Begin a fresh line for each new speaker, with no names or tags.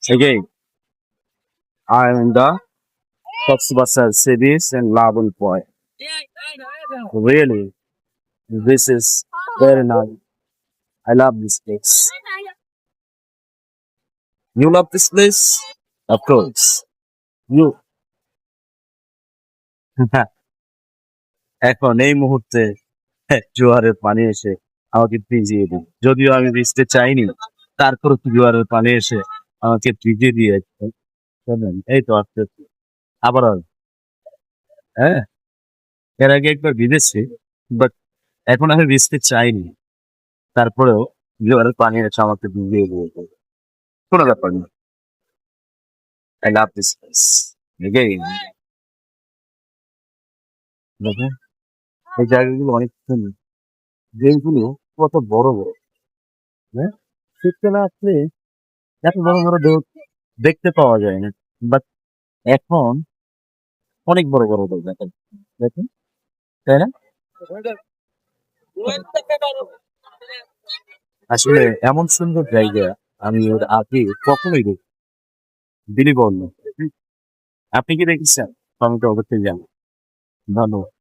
Again, I am in the Coxbasar sea beach and Labuan Point. Really, this is very nice. I love this place. You love this place? Of course. You. এখন এই মুহূর্তে জোয়ারের পানি এসে আমাকে ভিজিয়ে দিই। যদিও আমি ভিজতে চাইনি, তারপরে জোয়ারের পানি এসে আমাকে ভিজিয়ে দিয়েছে। শোনেন, এই তো আস্তে আস্তে আবার হবে। হ্যাঁ, এর আগে একবার ভিজেছি, বাট এখন আমি ভিজতে চাইনি। তারপরেও জোয়ারের পানি এসে আমাকে ভিজিয়ে দিয়েছে। কোনো ব্যাপার না। I love this place. Again, দেখেন, এই জায়গাগুলো অনেক সুন্দর। যেগুলো কত বড় বড়, হ্যাঁ? শীতকালে আসলে এত বড় বড় ঢেউ দেখতে পাওয়া যায় না। বাট এখন অনেক বড় বড় ঢেউ দেখেন, দেখেন, তাই না? আসলে এমন সুন্দর জায়গা আমি এর আগে কখনোই দেখি বিলিবর্ণ। আপনি কি দেখেছেন? কমেন্টে অবশ্যই জানান। ধন্যবাদ।